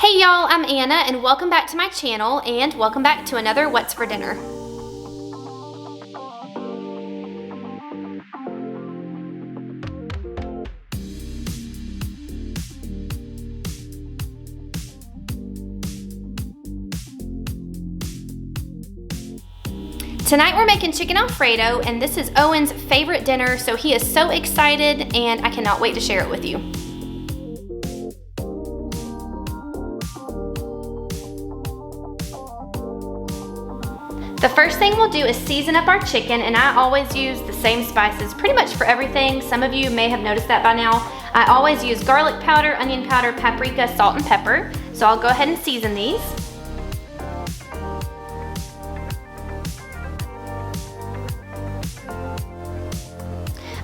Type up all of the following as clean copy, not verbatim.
Hey y'all, I'm Anna and welcome back to my channel and welcome back to another What's for Dinner. Tonight we're making chicken Alfredo and this is Owen's favorite dinner, so he is so excited and I cannot wait to share it with you. The first thing we'll do is season up our chicken, and I always use the same spices pretty much for everything. Some of you may have noticed that by now. I always use garlic powder, onion powder, paprika, salt, and pepper. So I'll go ahead and season these.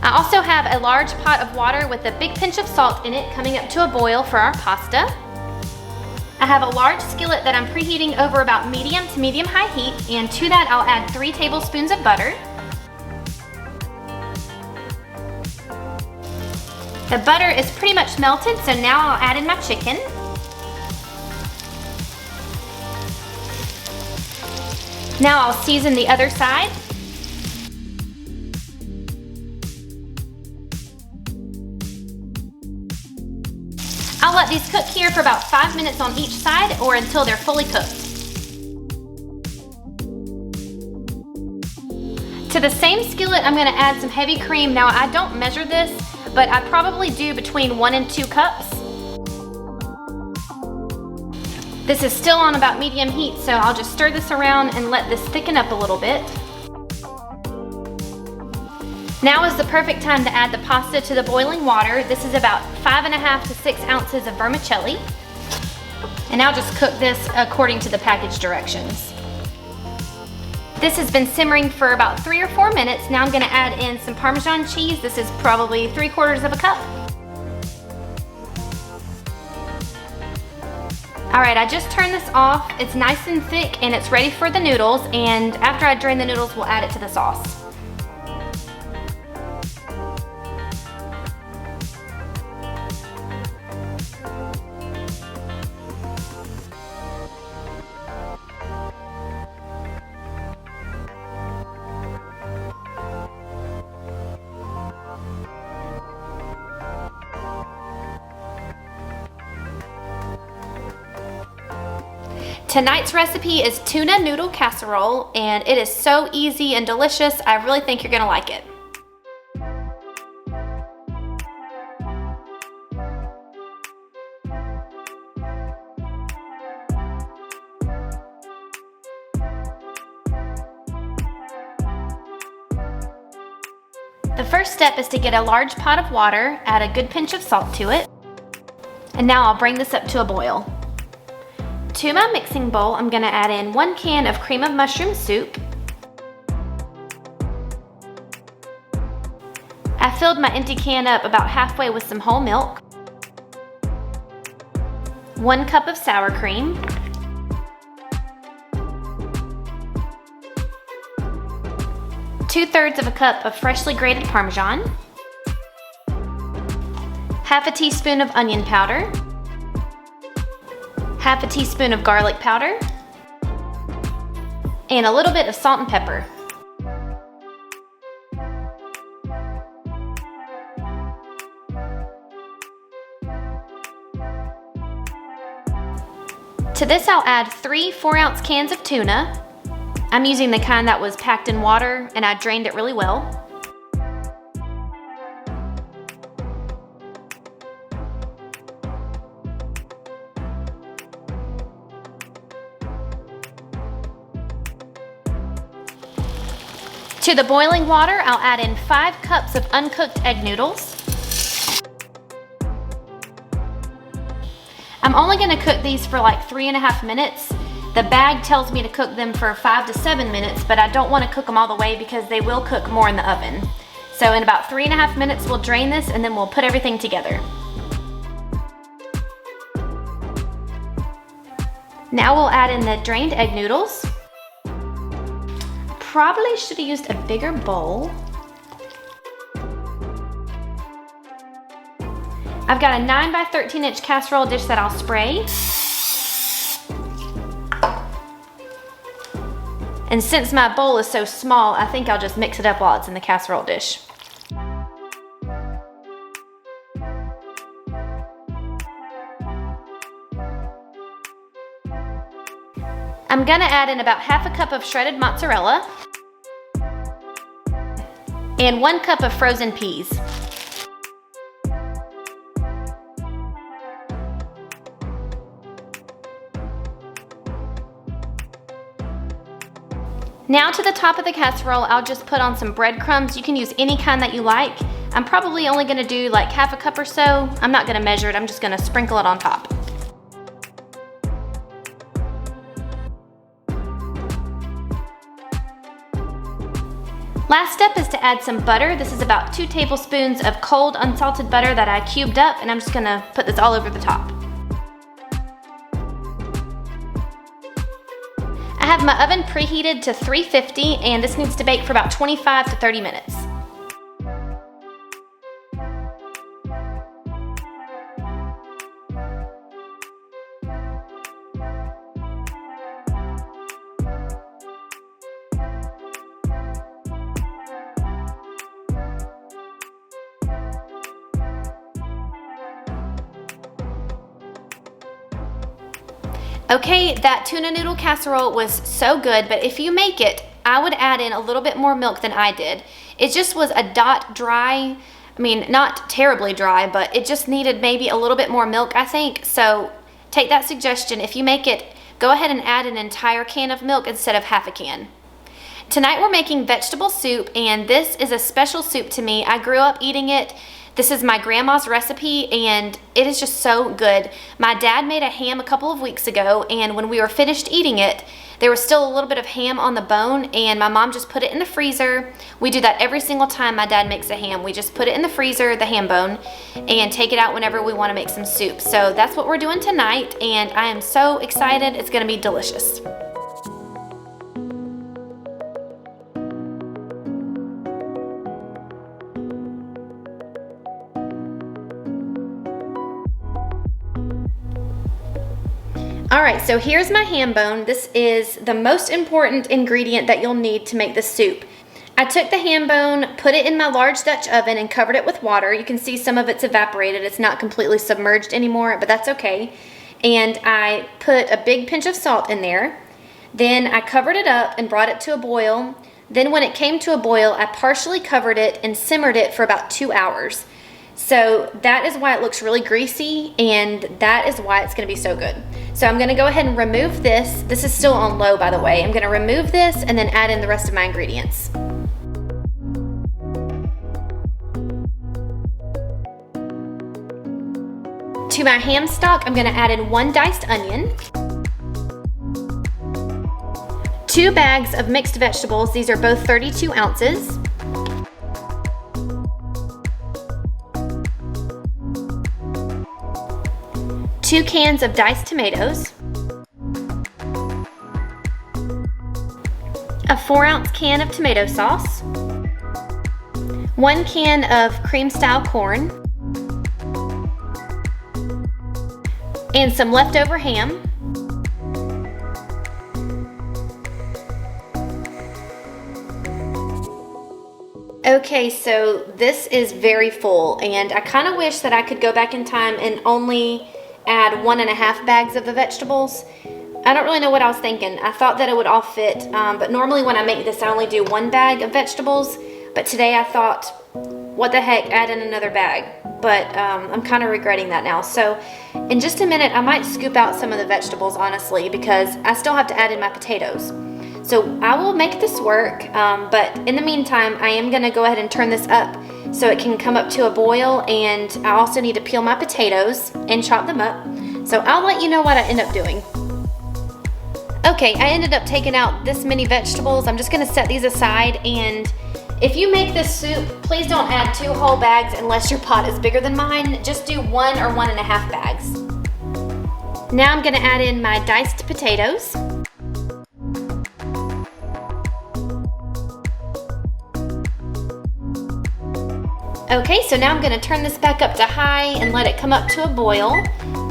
I also have a large pot of water with a big pinch of salt in it coming up to a boil for our pasta. I have a large skillet that I'm preheating over about medium to medium-high heat, and to that I'll add 3 tablespoons of butter. The butter is pretty much melted, so now I'll add in my chicken. Now I'll season the other side. I'll let these cook here for about 5 minutes on each side or until they're fully cooked. To the same skillet, I'm going to add some heavy cream. Now, I don't measure this, but I probably do between 1 and 2 cups. This is still on about medium heat, so I'll just stir this around and let this thicken up a little bit. Now is the perfect time to add the pasta to the boiling water. This is about 5.5 to 6 ounces of vermicelli. And I'll just cook this according to the package directions. This has been simmering for about 3 or 4 minutes. Now I'm gonna add in some Parmesan cheese. This is probably 3/4 of a cup. All right, I just turned this off. It's nice and thick and it's ready for the noodles. And after I drain the noodles, we'll add it to the sauce. Tonight's recipe is tuna noodle casserole, and it is so easy and delicious. I really think you're gonna like it. The first step is to get a large pot of water, add a good pinch of salt to it, and now I'll bring this up to a boil. To my mixing bowl, I'm gonna add in 1 can of cream of mushroom soup. I filled my empty can up about halfway with some whole milk, 1 cup of sour cream, two-thirds of a cup of freshly grated Parmesan, half a teaspoon of onion powder, half a teaspoon of garlic powder, and a little bit of salt and pepper. To this I'll add 3 4-ounce cans of tuna. I'm using the kind that was packed in water and I drained it really well. To the boiling water, I'll add in 5 cups of uncooked egg noodles. I'm only gonna cook these for like 3.5 minutes. The bag tells me to cook them for 5 to 7 minutes, but I don't wanna cook them all the way because they will cook more in the oven. So in about 3.5 minutes, we'll drain this and then we'll put everything together. Now we'll add in the drained egg noodles. Probably should have used a bigger bowl. I've got a 9 by 13 inch casserole dish that I'll spray. And since my bowl is so small, I think I'll just mix it up while it's in the casserole dish. I'm gonna add in about half a cup of shredded mozzarella and 1 cup of frozen peas. Now to the top of the casserole, I'll just put on some breadcrumbs. You can use any kind that you like. I'm probably only gonna do like half a cup or so. I'm not gonna measure it, I'm just gonna sprinkle it on top. Last step is to add some butter. This is about 2 tablespoons of cold unsalted butter that I cubed up, and I'm just gonna put this all over the top. I have my oven preheated to 350, and this needs to bake for about 25 to 30 minutes. Okay, that tuna noodle casserole was so good, but if you make it, I would add in a little bit more milk than I did. It just was a dot dry. I mean, not terribly dry, but it just needed maybe a little bit more milk, I think. So take that suggestion. If you make it, go ahead and add an entire can of milk instead of half a can. Tonight we're making vegetable soup, and this is a special soup to me. I grew up eating it. This is my grandma's recipe, and it is just so good. My dad made a ham a couple of weeks ago, and when we were finished eating it, there was still a little bit of ham on the bone, and my mom just put it in the freezer. We do that every single time my dad makes a ham. We just put it in the freezer, the ham bone, and take it out whenever we want to make some soup. So that's what we're doing tonight, and I am so excited. It's going to be delicious. All right, so here's my ham bone. This is the most important ingredient that you'll need to make the soup. I took the ham bone, put it in my large Dutch oven, and covered it with water. You can see some of it's evaporated. It's not completely submerged anymore, but that's okay. And I put a big pinch of salt in there. Then I covered it up and brought it to a boil. Then when it came to a boil, I partially covered it and simmered it for about 2 hours. So that is why it looks really greasy, and that is why it's gonna be so good. So I'm gonna go ahead and remove this. This is still on low, by the way. I'm gonna remove this and then add in the rest of my ingredients. To my ham stock, I'm gonna add in 1 diced onion, 2 bags of mixed vegetables. These are both 32 ounces. 2 cans of diced tomatoes, a 4-ounce can of tomato sauce, 1 can of cream-style corn, and some leftover ham. Okay, so this is very full, and I kind of wish that I could go back in time and only add 1.5 bags of the vegetables. I don't really know what I was thinking. I thought that it would all fit, but normally when I make this, I only do 1 bag of vegetables. But today I thought, what the heck, add in another bag. But I'm kind of regretting that now. So in just a minute, I might scoop out some of the vegetables, honestly, because I still have to add in my potatoes. So I will make this work, but in the meantime, I am gonna go ahead and turn this up so it can come up to a boil, and I also need to peel my potatoes and chop them up. So I'll let you know what I end up doing. Okay, I ended up taking out this many vegetables. I'm just gonna set these aside, and if you make this soup, please don't add 2 whole bags unless your pot is bigger than mine. Just do 1 or 1.5 bags. Now I'm gonna add in my diced potatoes. Okay, so now I'm gonna turn this back up to high and let it come up to a boil.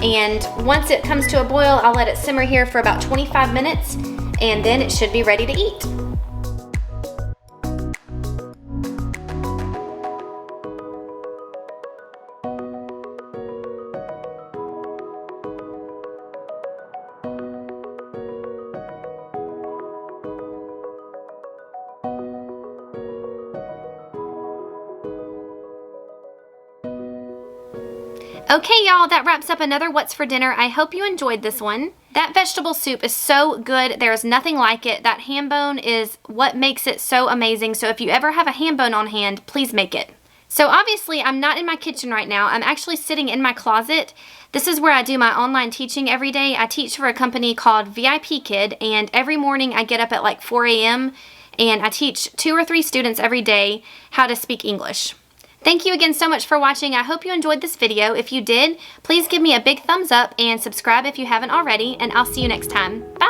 And once it comes to a boil, I'll let it simmer here for about 25 minutes. and then it should be ready to eat. Okay, y'all, that wraps up another What's for Dinner. I hope you enjoyed this one. That vegetable soup is so good. There's nothing like it. That ham bone is what makes it so amazing. So if you ever have a ham bone on hand, please make it. So obviously, I'm not in my kitchen right now. I'm actually sitting in my closet. This is where I do my online teaching every day. I teach for a company called VIP Kid, and every morning I get up at like 4 a.m. and I teach 2 or 3 students every day how to speak English. Thank you again so much for watching. I hope you enjoyed this video. If you did, please give me a big thumbs up and subscribe if you haven't already, and I'll see you next time. Bye!